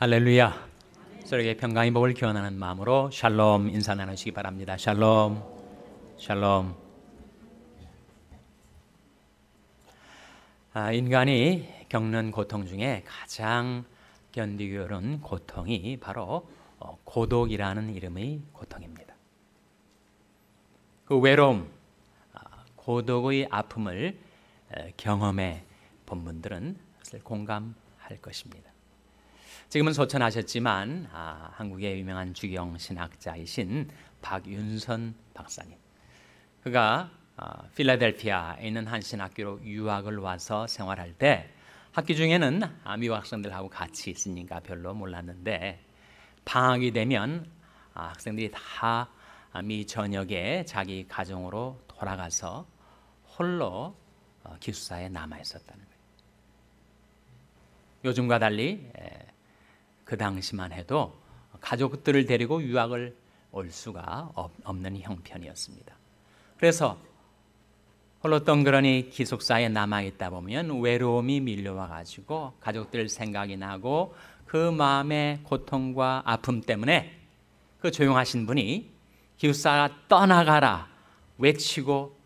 할렐루야. 서로에게 평강의 복을 기원하는 마음으로 샬롬 인사 나누시기 바랍니다. 샬롬, 샬롬. 인간이 겪는 고통 중에 가장 견디기 어려운 고통이 바로 고독이라는 이름의 고통입니다. 그 외로움, 고독의 아픔을 경험해 본 분들은 사실 공감할 것입니다. 지금은 소천하셨지만 한국의 유명한 주경 신학자이신 박윤선 박사님, 그가 필라델피아에 있는 한 신학교로 유학을 와서 생활할 때 학기 중에는 미국 학생들하고 같이 있으니까 별로 몰랐는데 방학이 되면 학생들이 다 미 전역에 자기 가정으로 돌아가서 홀로 기숙사에 남아 있었다는 거예요. 요즘과 달리 그 당시만 해도 가족들을 데리고 유학을 올 수가 없는 형편이었습니다. 그래서 홀로 덩그러니 기숙사에 남아있다 보면 외로움이 밀려와 가지고 가족들 생각이 나고 그 마음의 고통과 아픔 때문에 그 조용하신 분이 기숙사 떠나가라 외치고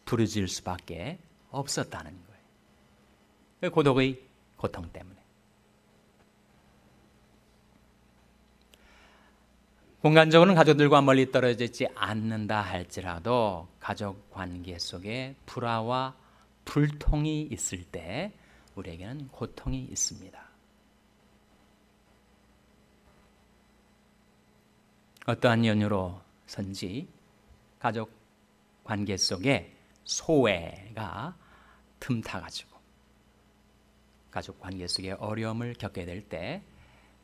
부르짖을 수밖에 없었다는 거예요. 그 고독의 고통 때문에. 공간적으로는 가족들과 멀리 떨어져 있지 않는다 할지라도 가족 관계 속에 불화와 불통이 있을 때 우리에게는 고통이 있습니다. 어떠한 연유로선지 가족 관계 속에 소외가 틈타가지고 가족 관계 속에 어려움을 겪게 될 때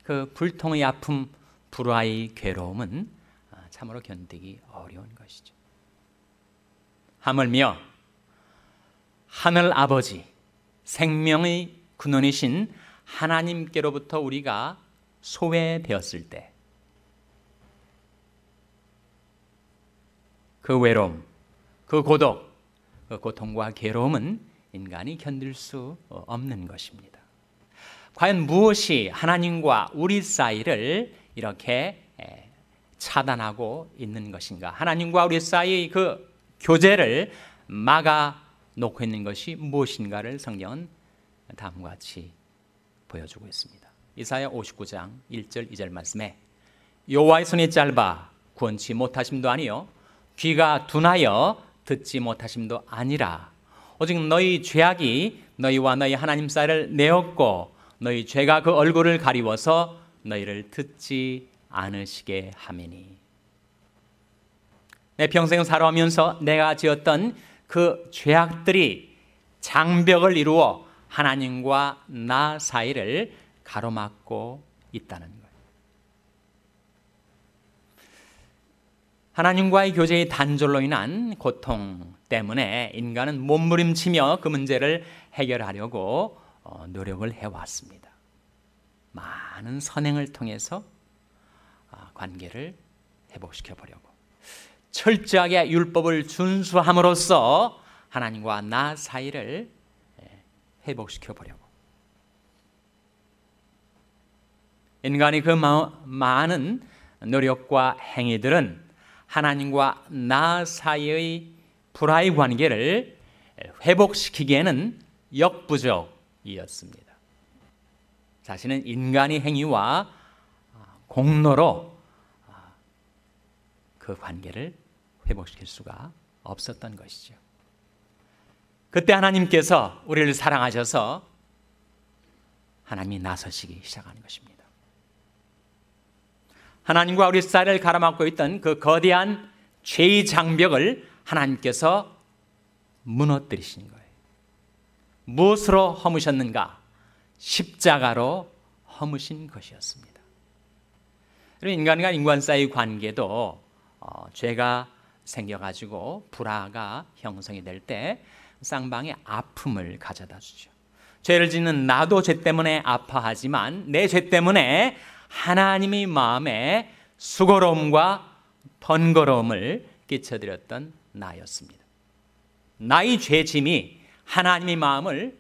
그 불통의 아픔, 불화의 괴로움은 참으로 견디기 어려운 것이죠. 하물며 하늘 아버지, 생명의 근원이신 하나님께로부터 우리가 소외되었을 때 그 외로움, 그 고독, 그 고통과 괴로움은 인간이 견딜 수 없는 것입니다. 과연 무엇이 하나님과 우리 사이를 이렇게 차단하고 있는 것인가? 하나님과 우리 사이의 그 교제를 막아 놓고 있는 것이 무엇인가를 성경은 다음과 같이 보여주고 있습니다. 이사야 59장 1절 2절 말씀에 여호와의 손이 짧아 구원치 못하심도 아니요 귀가 둔하여 듣지 못하심도 아니라 오직 너희 죄악이 너희와 너희 하나님 사이를 내었고 너희 죄가 그 얼굴을 가리워서 너희를 듣지 않으시게 하매니. 내 평생 살아오면서 내가 지었던 그 죄악들이 장벽을 이루어 하나님과 나 사이를 가로막고 있다는 거예요. 하나님과의 교제의 단절로 인한 고통 때문에 인간은 몸부림치며 그 문제를 해결하려고 노력을 해왔습니다. 많은 선행을 통해서 관계를 회복시켜 보려고 철저하게 율법을 준수함으로써 하나님과 나 사이를 회복시켜 보려고 인간이 그 많은 노력과 행위들은 하나님과 나 사이의 불화의 관계를 회복시키기에는 역부족이었습니다. 자신은 인간의 행위와 공로로 그 관계를 회복시킬 수가 없었던 것이죠. 그때 하나님께서 우리를 사랑하셔서 하나님이 나서시기 시작하는 것입니다. 하나님과 우리 사이를 가로막고 있던 그 거대한 죄의 장벽을 하나님께서 무너뜨리신 거예요. 무엇으로 허무셨는가? 십자가로 허무신 것이었습니다. 그리고 인간과 인간 사이의 관계도 죄가 생겨가지고 불화가 형성이 될 때 쌍방의 아픔을 가져다 주죠. 죄를 짓는 나도 죄 때문에 아파하지만 내 죄 때문에 하나님의 마음에 수고로움과 번거로움을 끼쳐드렸던 나였습니다. 나의 죄짐이 하나님의 마음을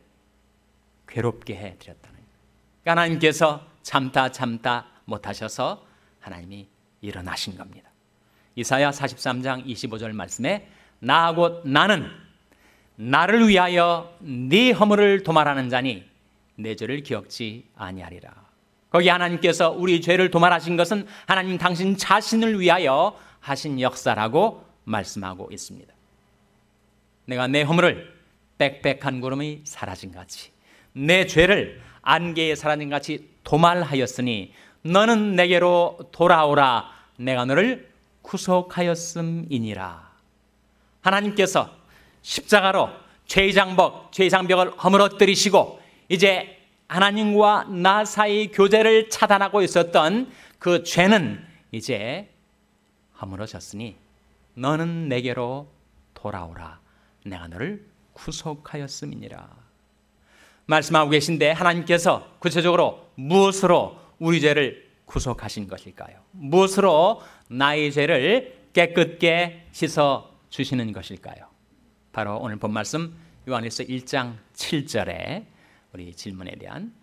괴롭게 해드렸다는 거예요. 하나님께서 참다 못하셔서 하나님이 일어나신 겁니다. 이사야 43장 25절 말씀에 나 곧 나는 나를 위하여 네 허물을 도말하는 자니 내 죄를 기억지 아니하리라. 거기 하나님께서 우리 죄를 도말하신 것은 하나님 당신 자신을 위하여 하신 역사라고 말씀하고 있습니다. 내가 내 허물을 빽빽한 구름이 사라진 같이 내 죄를 안개에 사라진 같이 도말하였으니 너는 내게로 돌아오라. 내가 너를 구속하였음이니라. 하나님께서 십자가로 죄의 장벽을 허물어뜨리시고 이제 하나님과 나 사이 교제를 차단하고 있었던 그 죄는 이제 허물어졌으니 너는 내게로 돌아오라. 내가 너를 구속하였음이니라. 말씀하고 계신데 하나님께서 구체적으로 무엇으로 우리 죄를 구속하신 것일까요? 무엇으로 나의 죄를 깨끗게 씻어 주시는 것일까요? 바로 오늘 본 말씀 요한일서 1장 7절에 우리 질문에 대한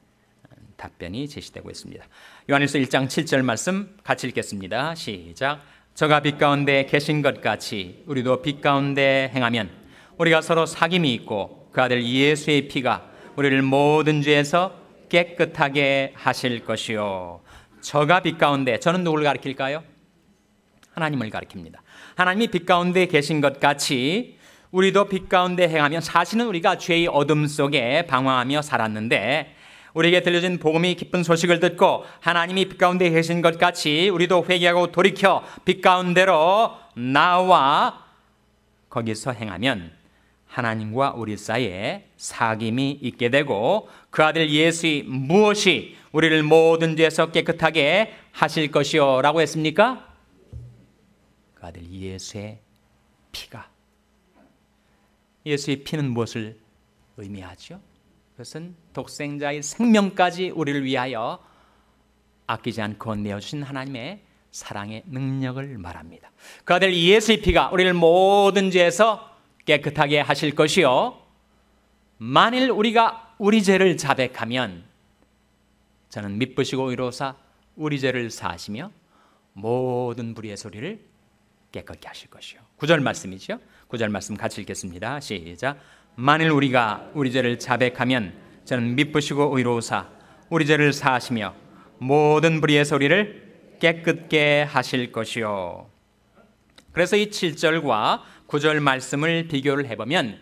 답변이 제시되고 있습니다. 요한일서 1장 7절 말씀 같이 읽겠습니다. 시작. 저가 빛 가운데 계신 것 같이 우리도 빛 가운데 행하면 우리가 서로 사귐이 있고 그 아들 예수의 피가 우리를 모든 죄에서 깨끗하게 하실 것이요. 저가 빛 가운데, 저는 누구를 가리킬까요? 하나님을 가리킵니다. 하나님이 빛 가운데 계신 것 같이 우리도 빛 가운데 행하면, 사실은 우리가 죄의 어둠 속에 방황하며 살았는데 우리에게 들려진 복음이 기쁜 소식을 듣고 하나님이 빛 가운데 계신 것 같이 우리도 회개하고 돌이켜 빛 가운데로 나와 거기서 행하면 하나님과 우리 사이에 사귐이 있게 되고 그 아들 예수의 무엇이 우리를 모든 죄에서 깨끗하게 하실 것이요 라고 했습니까? 그 아들 예수의 피가. 예수의 피는 무엇을 의미하죠? 그것은 독생자의 생명까지 우리를 위하여 아끼지 않고 내어주신 하나님의 사랑의 능력을 말합니다. 그 아들 예수의 피가 우리를 모든 죄에서 깨끗하게 하실 것이요, 만일 우리가 우리 죄를 자백하면 저는 미쁘시고 의로우사 우리 죄를 사하시며 모든 불의의 소리를 깨끗게 하실 것이요. 9절 말씀이죠. 9절 말씀 같이 읽겠습니다. 시작. 만일 우리가 우리 죄를 자백하면 저는 미쁘시고 의로우사 우리 죄를 사하시며 모든 불의의 소리를 깨끗게 하실 것이요. 그래서 이 7절과 9절 말씀을 비교를 해보면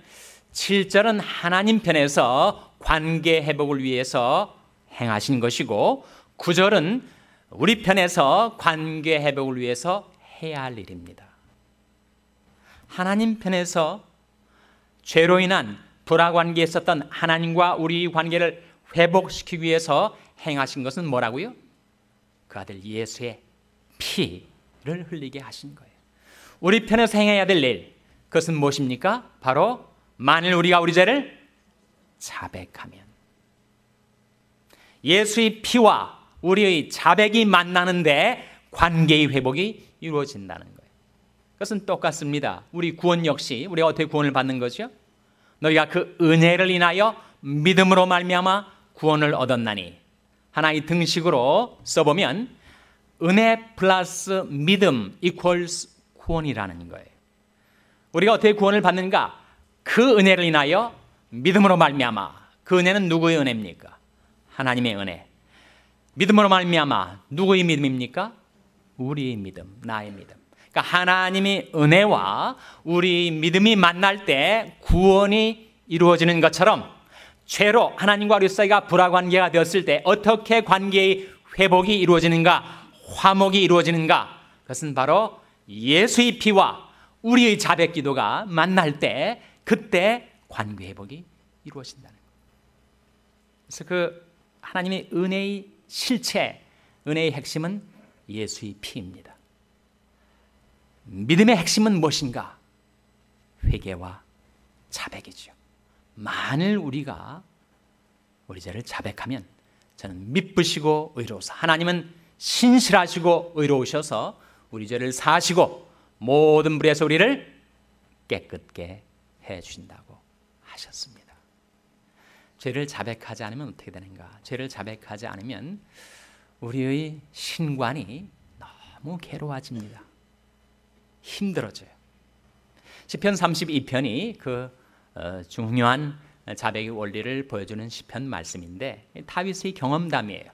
7절은 하나님 편에서 관계 회복을 위해서 행하신 것이고 9절은 우리 편에서 관계 회복을 위해서 해야 할 일입니다. 하나님 편에서 죄로 인한 불화 관계에 있었던 하나님과 우리 관계를 회복시키기 위해서 행하신 것은 뭐라고요? 그 아들 예수의 피를 흘리게 하신 거예요. 우리 편에서 행해야 될 일, 그것은 무엇입니까? 바로 만일 우리가 우리 죄를 자백하면, 예수의 피와 우리의 자백이 만나는데 관계의 회복이 이루어진다는 거예요. 그것은 똑같습니다. 우리 구원 역시 우리가 어떻게 구원을 받는 거죠? 너희가 그 은혜를 인하여 믿음으로 말미암아 구원을 얻었나니, 하나의 등식으로 써보면 은혜 플러스 믿음 이퀄스 구원이라는 거예요. 우리가 어떻게 구원을 받는가? 그 은혜를 인하여 믿음으로 말미암아. 그 은혜는 누구의 은혜입니까? 하나님의 은혜. 믿음으로 말미암아 누구의 믿음입니까? 우리의 믿음, 나의 믿음. 그러니까 하나님의 은혜와 우리 믿음이 만날 때 구원이 이루어지는 것처럼 죄로 하나님과 우리 사이가 불화관계가 되었을 때 어떻게 관계의 회복이 이루어지는가, 화목이 이루어지는가, 그것은 바로 예수의 피와 우리의 자백 기도가 만날 때 그때 관계 회복이 이루어진다는 거예요. 그래서 그 하나님의 은혜의 실체, 은혜의 핵심은 예수의 피입니다. 믿음의 핵심은 무엇인가? 회개와 자백이죠. 만일 우리가 우리 죄를 자백하면 저는 미쁘시고 의로우사, 하나님은 신실하시고 의로우셔서 우리 죄를 사하시고 모든 불의에서 우리를 깨끗게 해주신다고 하셨습니다. 죄를 자백하지 않으면 어떻게 되는가? 죄를 자백하지 않으면 우리의 신관이 너무 괴로워집니다. 힘들어져요. 시편 32편이 그 중요한 자백의 원리를 보여주는 시편 말씀인데 다윗의 경험담이에요.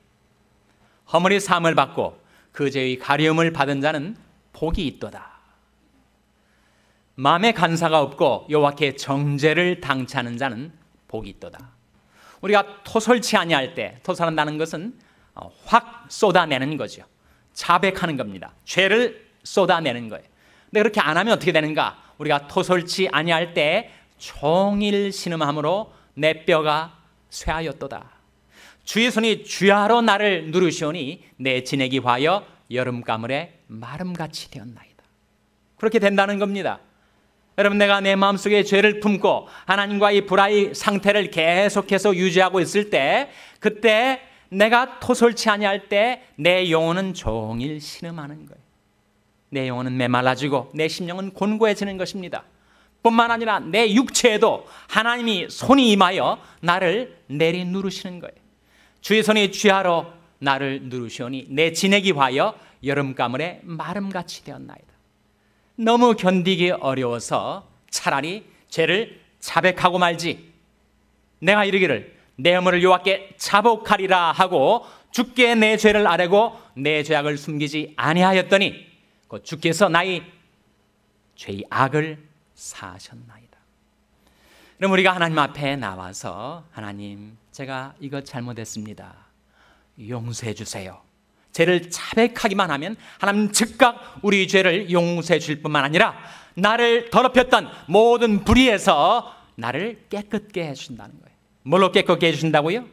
허물의 사함을 받고 그 죄의 가려움을 받은 자는 복이 있도다. 마음에 간사가 없고 여호와께 정죄를 당치하는 자는 복이 있도다. 우리가 토설치 아니할 때, 토설한다는 것은 확 쏟아내는 거죠. 자백하는 겁니다. 죄를 쏟아내는 거예요. 근데 그렇게 안 하면 어떻게 되는가? 우리가 토설치 아니할 때 종일 신음함으로 내 뼈가 쇠하였도다. 주의 손이 주야로 나를 누르시오니 내 지내기 화여 여름가물에 마름같이 되었나이다. 그렇게 된다는 겁니다. 여러분, 내가 내 마음속에 죄를 품고 하나님과의 불화의 상태를 계속해서 유지하고 있을 때, 그때 내가 토설치 아니할 때 내 영혼은 종일 신음하는 거예요. 내 영혼은 메말라지고 내 심령은 곤고해지는 것입니다. 뿐만 아니라 내 육체에도 하나님이 손이 임하여 나를 내리 누르시는 거예요. 주의 손이 주야로 나를 누르시오니 내 지내기 화여 여름가물에 마름같이 되었나이다. 너무 견디기 어려워서 차라리 죄를 자백하고 말지, 내가 이르기를 내 허물을 여호와께 자복하리라 하고 주께 내 죄를 아뢰고 내 죄악을 숨기지 아니하였더니 곧 주께서 나의 죄의 악을 사하셨나이다. 그럼 우리가 하나님 앞에 나와서 하나님, 제가 이것 잘못했습니다. 용서해 주세요. 죄를 자백하기만 하면 하나님 즉각 우리 죄를 용서해 줄 뿐만 아니라 나를 더럽혔던 모든 불의에서 나를 깨끗게 해준다는 거예요. 뭘로 깨끗게 해준다고요?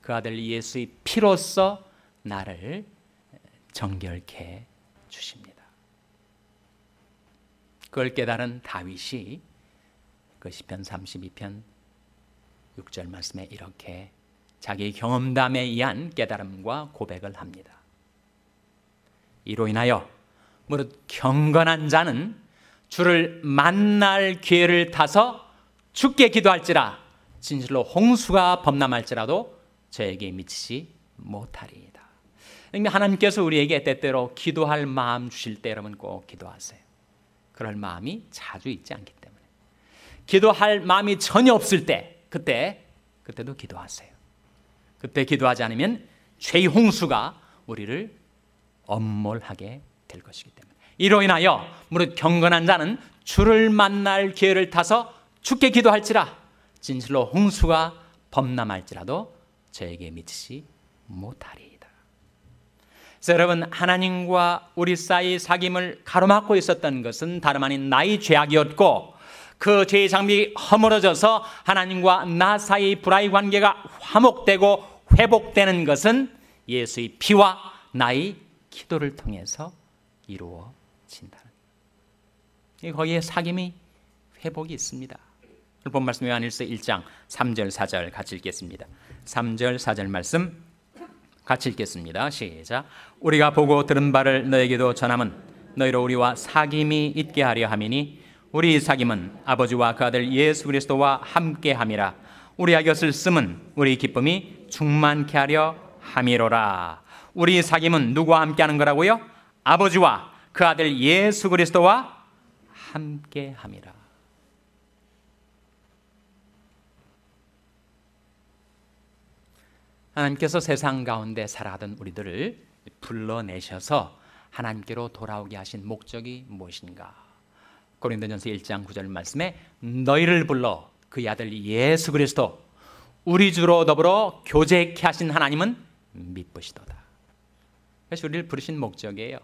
그 아들 예수의 피로써 나를 정결케 주십니다. 그걸 깨달은 다윗이 그 시편 32편 6절 말씀에 이렇게 자기 경험담에 의한 깨달음과 고백을 합니다. 이로 인하여 무릇 경건한 자는 주를 만날 기회를 타서 주께 기도할지라 진실로 홍수가 범람할지라도 저에게 미치지 못하리이다. 하나님께서 우리에게 때때로 기도할 마음 주실 때 여러분 꼭 기도하세요. 그럴 마음이 자주 있지 않기 때문에. 기도할 마음이 전혀 없을 때 그때도 기도하세요. 그때 기도하지 않으면 죄의 홍수가 우리를 엄몰하게 될 것이기 때문에. 이로 인하여 무릇 경건한 자는 주를 만날 기회를 타서 주께 기도할지라 진실로 홍수가 범람할지라도 저에게 미치지 못하리이다. 그래서 여러분, 하나님과 우리 사이 사귐을 가로막고 있었던 것은 다름 아닌 나의 죄악이었고, 그 죄의 장벽이 허물어져서 하나님과 나 사이의 불화의 관계가 화목되고 회복되는 것은 예수의 피와 나의 기도를 통해서 이루어진다는 거예요. 거기에 사귐이 회복이 있습니다. 본 말씀 요한일서 1장 3절 4절 같이 읽겠습니다. 3절 4절 말씀 같이 읽겠습니다. 시작. 우리가 보고 들은 바를 너에게도 전함은 너희로 우리와 사귐이 있게 하려 함이니 우리 사귐은 아버지와 그 아들 예수 그리스도와 함께 함이라. 우리가 이것을 쓰면 우리 기쁨이 충만케 하려 함이로라. 우리 사귐은 누구와 함께 하는 거라고요? 아버지와 그 아들 예수 그리스도와 함께 함이라. 하나님께서 세상 가운데 살아가던 우리들을 불러내셔서 하나님께로 돌아오게 하신 목적이 무엇인가? 고린도전서 1장 9절 말씀에 너희를 불러 그의 아들 예수 그리스도 우리 주로 더불어 교제케 하신 하나님은 미쁘시도다. 그래서 우리를 부르신 목적이에요.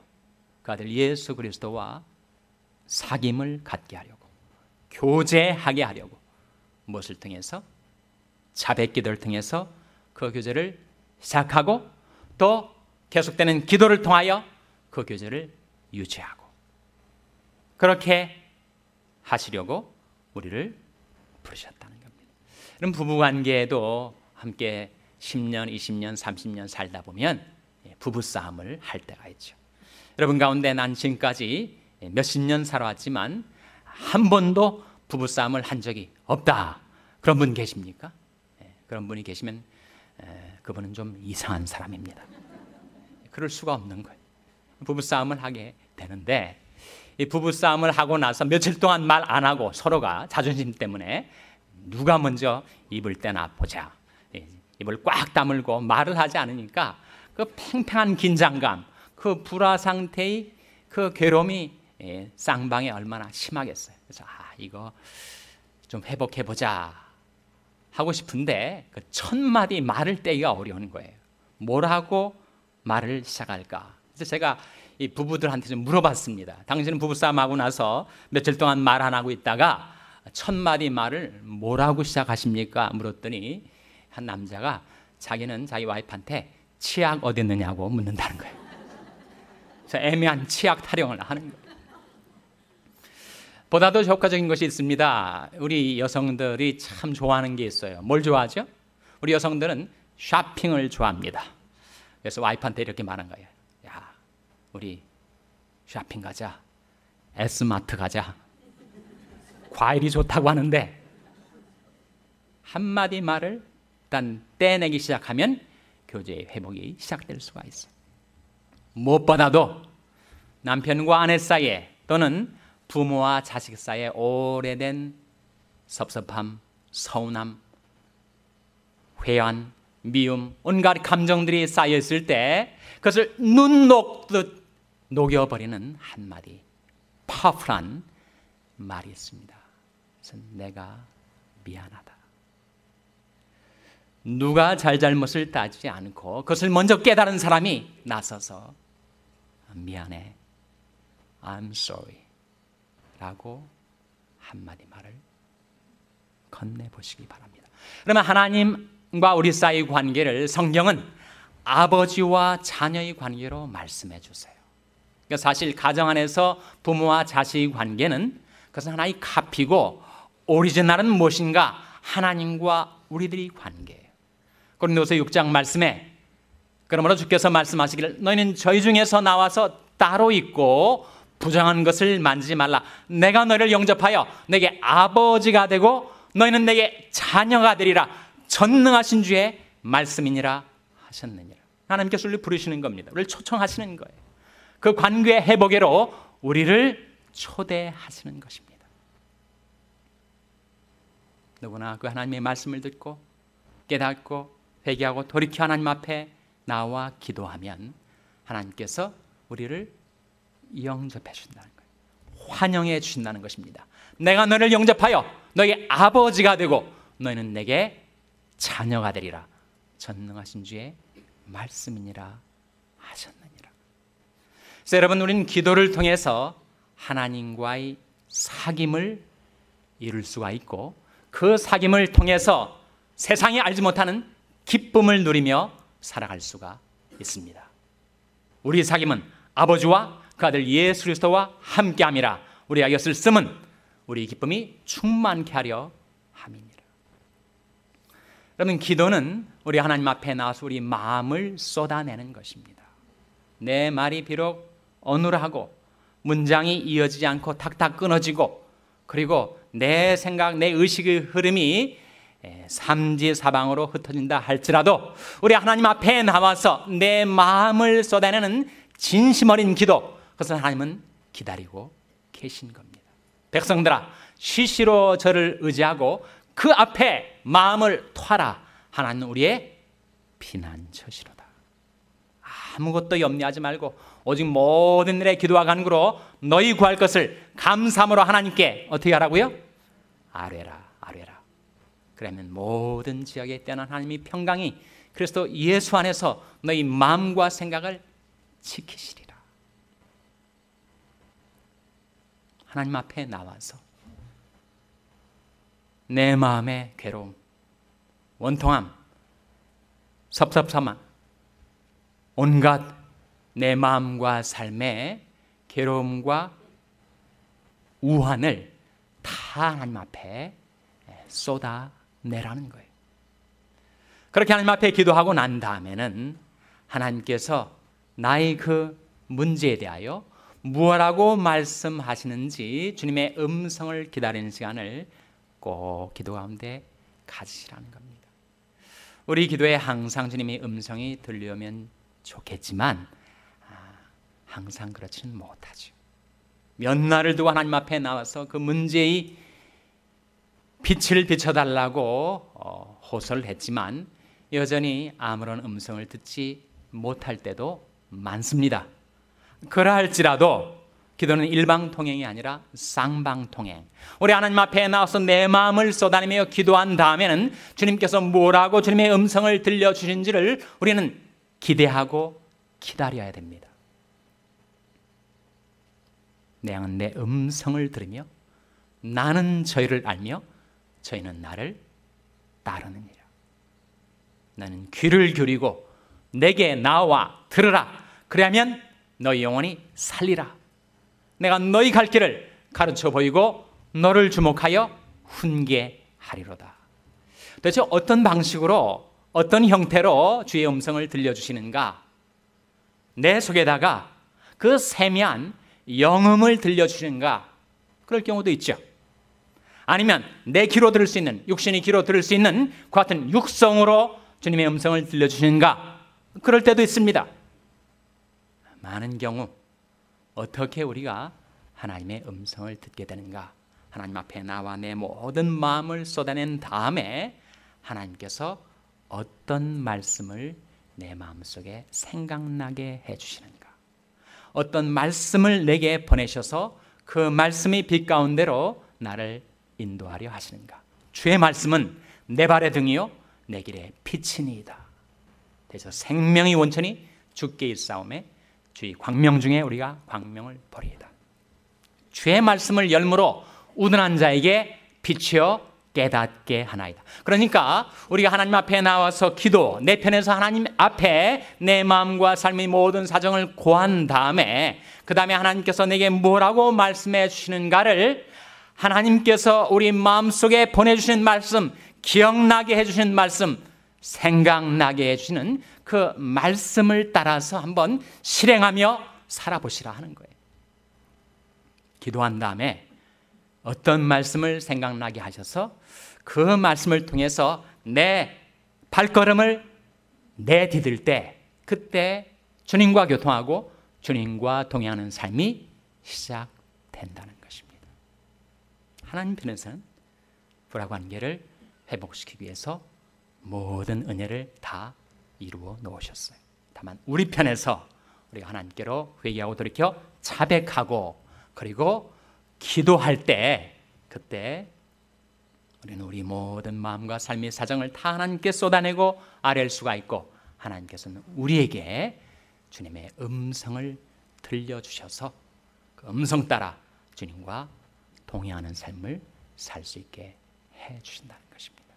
그 아들 예수 그리스도와 사귐을 갖게 하려고, 교제하게 하려고. 무엇을 통해서? 자백기도를 통해서 그 교제를 시작하고 또 계속되는 기도를 통하여 그 교제를 유지하고, 그렇게 하시려고 우리를 부르셨다는 겁니다. 그럼 부부관계에도 함께 10년, 20년, 30년 살다 보면 부부싸움을 할 때가 있죠. 여러분 가운데 난 지금까지 몇십 년 살아왔지만 한 번도 부부싸움을 한 적이 없다, 그런 분 계십니까? 그런 분이 계시면 그분은 좀 이상한 사람입니다. 그럴 수가 없는 거예요. 부부싸움을 하게 되는데 이 부부싸움을 하고 나서 며칠 동안 말 안 하고 서로가 자존심 때문에 누가 먼저 입을 떼나 보자. 입을 꽉 다물고 말을 하지 않으니까 그 팽팽한 긴장감, 그 불화 상태의 그 괴로움이 쌍방에 얼마나 심하겠어요. 그래서 이거 좀 회복해보자 하고 싶은데 그 첫 마디 말을 떼기가 어려운 거예요. 뭐라고 말을 시작할까? 그래서 제가 이 부부들한테 좀 물어봤습니다. 당신은 부부싸움하고 나서 며칠 동안 말 안 하고 있다가 첫 마디 말을 뭐라고 시작하십니까? 물었더니 한 남자가 자기는 자기 와이프한테 치약 어디 있느냐고 묻는다는 거예요. 그래서 애매한 치약 타령을 하는 거예요. 보다 더 효과적인 것이 있습니다. 우리 여성들이 참 좋아하는 게 있어요. 뭘 좋아하죠? 우리 여성들은 쇼핑을 좋아합니다. 그래서 와이프한테 이렇게 말한 거예요. 야, 우리 쇼핑 가자. S마트 가자. 과일이 좋다고 하는데 한마디 말을 일단 떼내기 시작하면 교제의 회복이 시작될 수가 있어요. 무엇보다도 남편과 아내 사이에 또는 부모와 자식 사이에 오래된 섭섭함, 서운함, 회한, 미움, 온갖 감정들이 쌓여있을 때 그것을 눈 녹듯 녹여버리는 한마디 파워풀한 말이 있습니다. 그래서 내가 미안하다. 누가 잘잘못을 따지지 않고 그것을 먼저 깨달은 사람이 나서서 미안해, I'm sorry 라고 한마디 말을 건네보시기 바랍니다. 그러면 하나님과 우리 사이의 관계를 성경은 아버지와 자녀의 관계로 말씀해 주세요. 그러니까 사실 가정 안에서 부모와 자식의 관계는 그것은 하나의 카피고 오리지널은 무엇인가? 하나님과 우리들의 관계예요. 고린도서 6장 말씀에 그러므로 주께서 말씀하시기를 너희는 저희 중에서 나와서 따로 있고 부정한 것을 만지지 말라. 내가 너희를 영접하여 내게 아버지가 되고 너희는 내게 자녀가 되리라. 전능하신 주의 말씀이니라 하셨느니라. 하나님께서 우리를 부르시는 겁니다. 우리를 초청하시는 거예요. 그 관계의 회복으로 우리를 초대하시는 것입니다. 누구나 그 하나님의 말씀을 듣고 깨닫고 회개하고 돌이켜 하나님 앞에 나와 기도하면 하나님께서 우리를 영접해 주신다는 거예요. 환영해 주신다는 것입니다. 내가 너를 영접하여 너에게 아버지가 되고 너희는 내게 자녀가 되리라. 전능하신 주의 말씀이니라 하셨느니라. 그래서 여러분, 우리는 기도를 통해서 하나님과의 사귐을 이룰 수가 있고 그 사귐을 통해서 세상이 알지 못하는 기쁨을 누리며 살아갈 수가 있습니다. 우리 사귐은 아버지와 그 아들 예수 그리스도와 함께함이라. 우리가 이것을 쓰면 우리 기쁨이 충만케 하려 함이니라. 여러분, 기도는 우리 하나님 앞에 나와서 우리 마음을 쏟아내는 것입니다. 내 말이 비록 어눌하고 문장이 이어지지 않고 탁탁 끊어지고 그리고 내 생각, 내 의식의 흐름이 삼지사방으로 흩어진다 할지라도 우리 하나님 앞에 나와서 내 마음을 쏟아내는 진심 어린 기도, 그것을 하나님은 기다리고 계신 겁니다. 백성들아, 시시로 저를 의지하고 그 앞에 마음을 토하라. 하나님은 우리의 피난처시로다. 아무것도 염려하지 말고 오직 모든 일에 기도와 간구로 너희 구할 것을 감사함으로 하나님께 어떻게 하라고요? 아뢰라. 그러면 모든 지역에 뛰어난 하나님의 평강이 그리스도 예수 안에서 너희 마음과 생각을 지키시리라. 하나님 앞에 나와서 내 마음의 괴로움, 원통함, 섭섭함, 온갖 내 마음과 삶의 괴로움과 우환을 다 하나님 앞에 쏟아내라는 거예요. 그렇게 하나님 앞에 기도하고 난 다음에는 하나님께서 나의 그 문제에 대하여 무엇라고 말씀하시는지 주님의 음성을 기다리는 시간을 꼭 기도 가운데 가지시라는 겁니다. 우리 기도에 항상 주님의 음성이 들려오면 좋겠지만 항상 그렇지는 못하죠. 몇 날을 두고 하나님 앞에 나와서 그 문제의 빛을 비춰달라고 호소를 했지만 여전히 아무런 음성을 듣지 못할 때도 많습니다. 그러할지라도 기도는 일방통행이 아니라 쌍방통행. 우리 하나님 앞에 나와서 내 마음을 쏟아내며 기도한 다음에는 주님께서 뭐라고 주님의 음성을 들려주신지를 우리는 기대하고 기다려야 됩니다. 내 양은 내 음성을 들으며 나는 저희를 알며 저희는 나를 따르느니라. 나는 귀를 기울이고 내게 나와 들으라. 그래야면 너희 영혼이 살리라. 내가 너희 갈 길을 가르쳐 보이고 너를 주목하여 훈계하리로다. 도대체 어떤 방식으로 어떤 형태로 주의 음성을 들려주시는가? 내 속에다가 그 세미한 영음을 들려주시는가? 그럴 경우도 있죠. 아니면 내 귀로 들을 수 있는, 육신이 귀로 들을 수 있는 그 같은 육성으로 주님의 음성을 들려주시는가? 그럴 때도 있습니다. 많은 경우 어떻게 우리가 하나님의 음성을 듣게 되는가? 하나님 앞에 나와 내 모든 마음을 쏟아낸 다음에 하나님께서 어떤 말씀을 내 마음속에 생각나게 해주시는가? 어떤 말씀을 내게 보내셔서 그 말씀이 빛 가운데로 나를 인도하려 하시는가? 주의 말씀은 내 발의 등이요 내 길의 빛이니이다. 그래서 생명의 원천이 주께 있사오매 주의 광명 중에 우리가 광명을 보리이다. 주의 말씀을 열무로 우둔한 자에게 비추어 깨닫게 하나이다. 그러니까 우리가 하나님 앞에 나와서 기도, 내 편에서 하나님 앞에 내 마음과 삶의 모든 사정을 고한 다음에 그 다음에 하나님께서 내게 뭐라고 말씀해 주시는가를 하나님께서 우리 마음속에 보내주시는 말씀, 기억나게 해주시는 말씀, 생각나게 해주시는 그 말씀을 따라서 한번 실행하며 살아보시라 하는 거예요. 기도한 다음에 어떤 말씀을 생각나게 하셔서 그 말씀을 통해서 내 발걸음을 내디딜 때 그때 주님과 교통하고 주님과 동행하는 삶이 시작된다는 것입니다. 하나님 편에서는 불화관계를 회복시키기 위해서 모든 은혜를 다 이루어 놓으셨어요. 다만 우리 편에서 우리가 하나님께로 회개하고 돌이켜 자백하고 그리고 기도할 때 그때 우리는 우리 모든 마음과 삶의 사정을 다 하나님께 쏟아내고 아뢰일 수가 있고 하나님께서는 우리에게 주님의 음성을 들려주셔서 그 음성 따라 주님과 동행하는 삶을 살 수 있게 해주신다는 것입니다.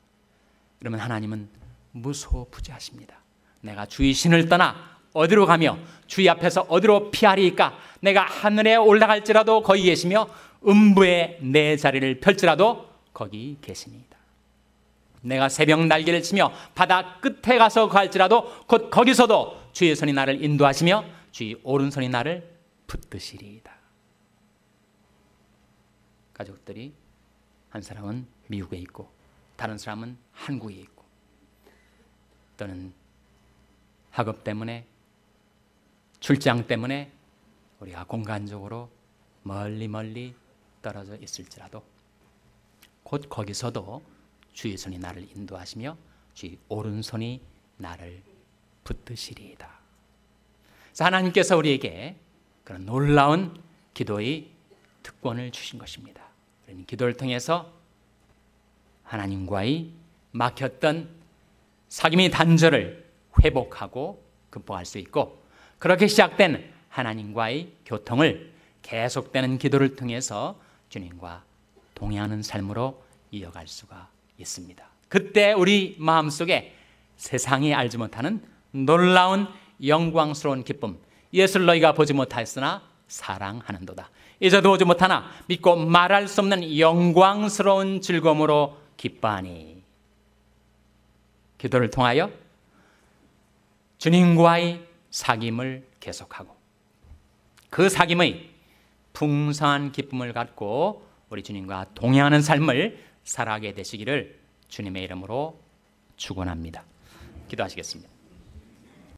그러면 하나님은 무소부지하십니다. 내가 주의 신을 떠나 어디로 가며 주의 앞에서 어디로 피하리까? 내가 하늘에 올라갈지라도 거기 계시며 음부에 내 자리를 펼지라도 거기 계시니이다. 내가 새벽 날개를 치며 바다 끝에 가서 갈지라도 곧 거기서도 주의 손이 나를 인도하시며 주의 오른손이 나를 붙드시리이다. 가족들이 한 사람은 미국에 있고 다른 사람은 한국에 있고 또는 학업 때문에 출장 때문에 우리가 공간적으로 멀리 떨어져 있을지라도 곧 거기서도 주의 손이 나를 인도하시며 주의 오른손이 나를 붙드시리이다. 그래서 하나님께서 우리에게 그런 놀라운 기도의 특권을 주신 것입니다. 우리는 기도를 통해서 하나님과의 막혔던 사귐의 단절을 회복하고 극복할 수 있고 그렇게 시작된 하나님과의 교통을 계속되는 기도를 통해서 주님과 동행하는 삶으로 이어갈 수가 있습니다. 그때 우리 마음속에 세상이 알지 못하는 놀라운 영광스러운 기쁨, 예수를 너희가 보지 못하였으나 사랑하는도다. 이제도 보지 못하나 믿고 말할 수 없는 영광스러운 즐거움으로 기뻐하니. 기도를 통하여 주님과의 사귐을 계속하고 그 사귐의 풍성한 기쁨을 갖고 우리 주님과 동행하는 삶을 살아가게 되시기를 주님의 이름으로 축원합니다. 기도하시겠습니다.